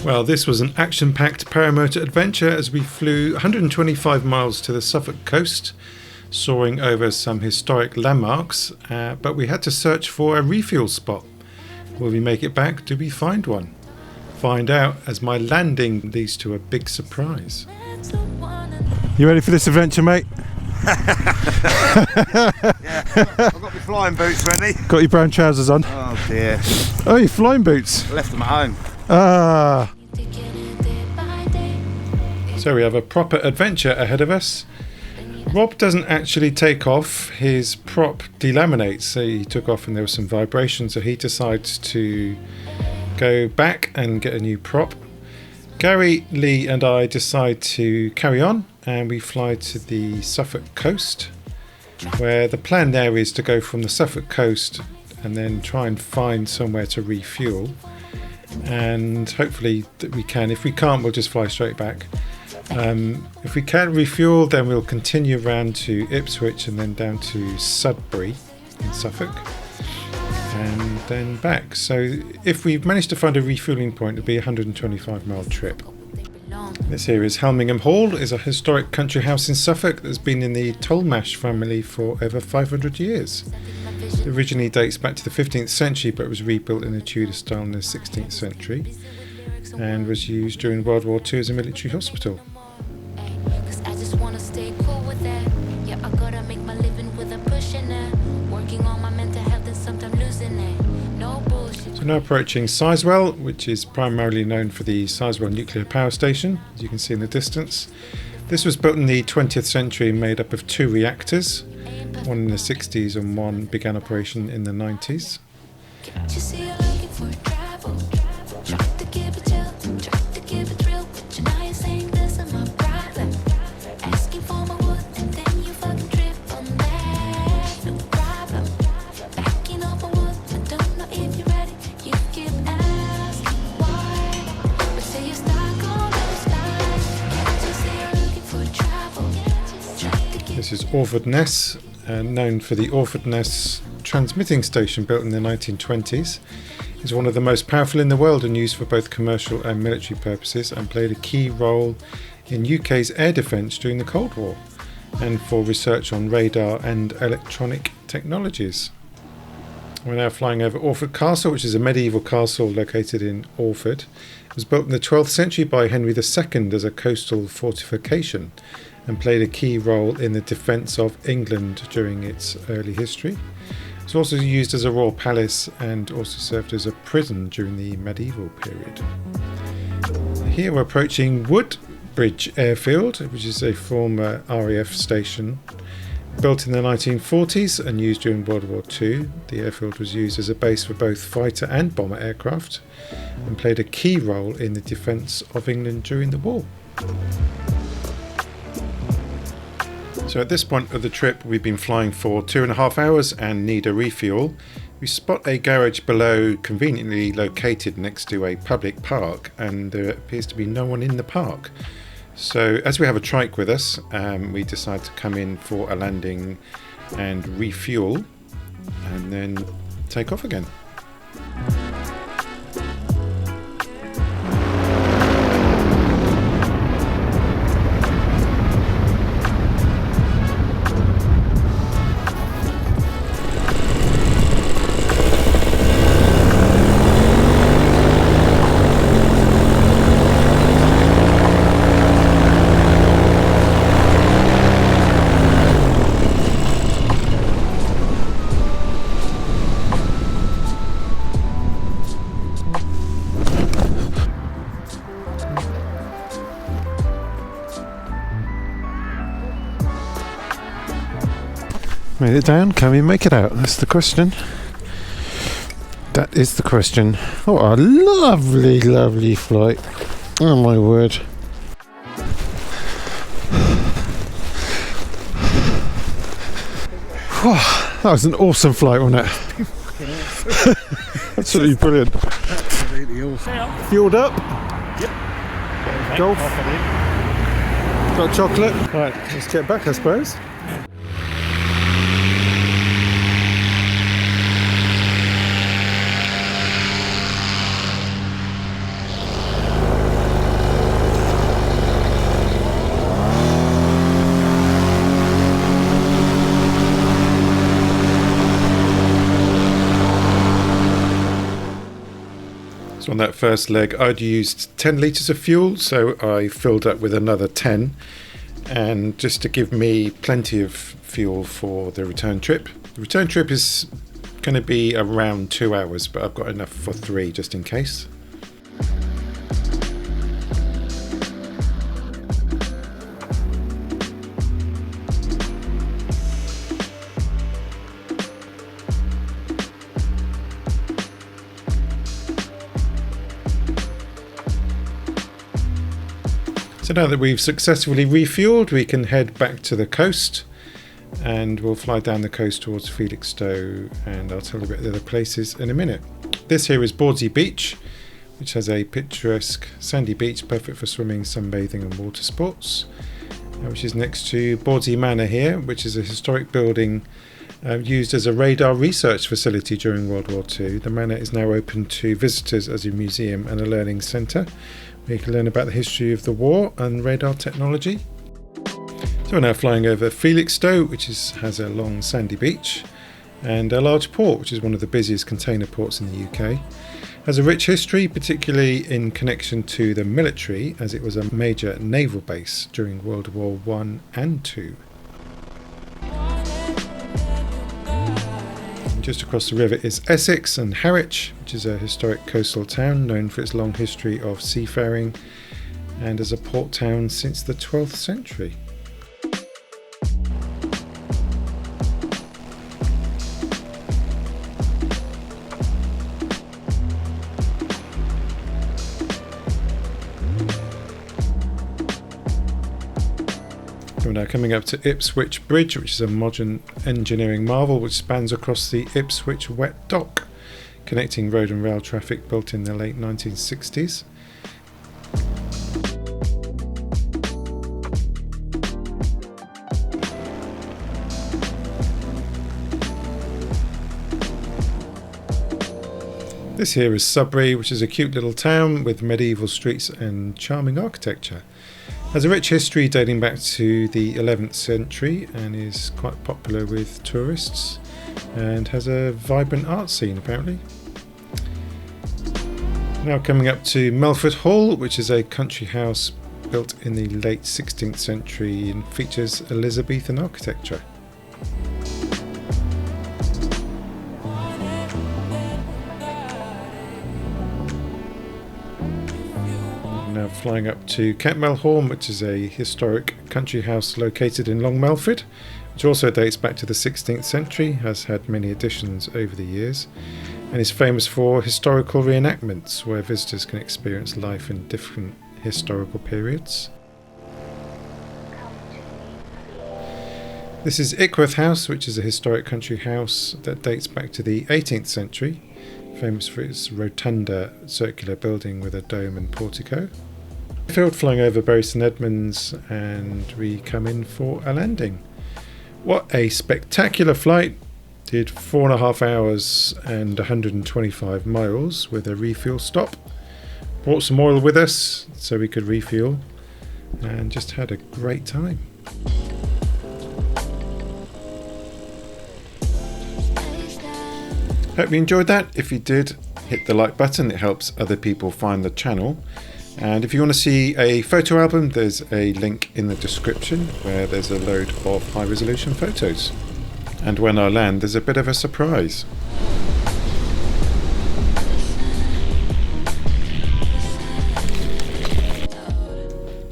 Well, this was an action-packed paramotor adventure as we flew 125 miles to the Suffolk coast, soaring over some historic landmarks, but we had to search for a refuel spot. Will we make it back? Do we find one? Find out as my landing leads to a big surprise. You ready for this adventure, mate? Yeah, I've got my flying boots ready. Got your brown trousers on? Oh dear. Oh, your flying boots? I left them at home. Ah. So we have a proper adventure ahead of us. Rob doesn't actually take off, his prop delaminates, so he took off and there was some vibration, so he decides to go back and get a new prop. Gary, Lee and I decide to carry on and we fly to the Suffolk coast, where the plan there is to go from the Suffolk coast and then try and find somewhere to refuel, and hopefully that we can. If we can't, we'll just fly straight back. If we can refuel, then we'll continue around to Ipswich and then down to Sudbury in Suffolk and then back. So if we've managed to find a refueling point, it'll be a 125-mile trip. This here is Helmingham Hall. It's a historic country house in Suffolk that's been in the Tolmash family for over 500 years. It originally dates back to the 15th century, but was rebuilt in a Tudor style in the 16th century and was used during World War II as a military hospital. So now approaching Sizewell, which is primarily known for the Sizewell nuclear power station, as you can see in the distance. This was built in the 20th century, made up of 2 reactors, one in the 60s and one began operation in the 90s. This is Orford Ness, known for the Orford Ness transmitting station built in the 1920s. It's one of the most powerful in the world and used for both commercial and military purposes, and played a key role in UK's air defence during the Cold War and for research on radar and electronic technologies. We're now flying over Orford Castle, which is a medieval castle located in Orford. It was built in the 12th century by Henry II as a coastal fortification and played a key role in the defence of England during its early history. It was also used as a royal palace and also served as a prison during the medieval period. Here we're approaching Woodbridge Airfield, which is a former RAF station. Built in the 1940s and used during World War II, the airfield was used as a base for both fighter and bomber aircraft and played a key role in the defence of England during the war. So at this point of the trip, we've been flying for 2.5 hours and need a refuel. We spot a garage below, conveniently located next to a public park, and there appears to be no one in the park. So as we have a trike with us, we decide to come in for a landing and refuel and then take off again. Made it down, can we make it out? That's the question. That is the question. Oh, a lovely, lovely flight. Oh my word. That was an awesome flight, wasn't it? Absolutely brilliant. Absolutely awesome. Fueled up? Yep. Golf? Got chocolate? Right, let's get back I suppose. So on that first leg I'd used 10 litres of fuel, so I filled up with another 10, and just to give me plenty of fuel for the return trip. The return trip is going to be around 2 hours, but I've got enough for 3 just in case. So now that we've successfully refueled, we can head back to the coast, and we'll fly down the coast towards Felixstowe, and I'll tell you about the other places in a minute. This here is Bawdsey Beach, which has a picturesque sandy beach perfect for swimming, sunbathing and water sports, which is next to Bawdsey Manor here, which is a historic building used as a radar research facility during World War II. The manor is now open to visitors as a museum and a learning centre, where you can learn about the history of the war and radar technology. So we're now flying over Felixstowe, which has a long sandy beach, and a large port, which is one of the busiest container ports in the UK. Has a rich history, particularly in connection to the military, as it was a major naval base during World War I and II. Just across the river is Essex and Harwich, which is a historic coastal town known for its long history of seafaring and as a port town since the 12th century. We're now coming up to Ipswich Bridge, which is a modern engineering marvel which spans across the Ipswich Wet Dock, connecting road and rail traffic, built in the late 1960s. This here is Sudbury, which is a cute little town with medieval streets and charming architecture. Has a rich history dating back to the 11th century and is quite popular with tourists, and has a vibrant art scene apparently. Now coming up to Melford Hall, which is a country house built in the late 16th century and features Elizabethan architecture. Now flying up to Kentmelhorn, which is a historic country house located in Long Melford, which also dates back to the 16th century, has had many additions over the years, and is famous for historical reenactments where visitors can experience life in different historical periods. This is Ickworth House, which is a historic country house that dates back to the 18th century, famous for its rotunda circular building with a dome and portico. Airfield, flying over Bury St Edmunds, and we come in for a landing. What a spectacular flight! Did 4.5 hours and 125 miles with a refuel stop. Brought some oil with us so we could refuel, and just had a great time. Hope you enjoyed that. If you did, hit the like button, it helps other people find the channel. And if you want to see a photo album, there's a link in the description where there's a load of high resolution photos. And when I land, there's a bit of a surprise.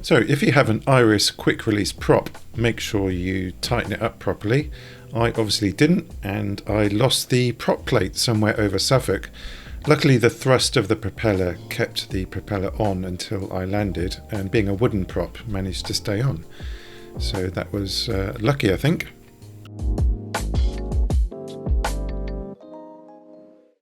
So if you have an Iris quick release prop, make sure you tighten it up properly. I obviously didn't, and I lost the prop plate somewhere over Suffolk. Luckily the thrust of the propeller kept the propeller on until I landed, and being a wooden prop managed to stay on. So that was lucky, I think.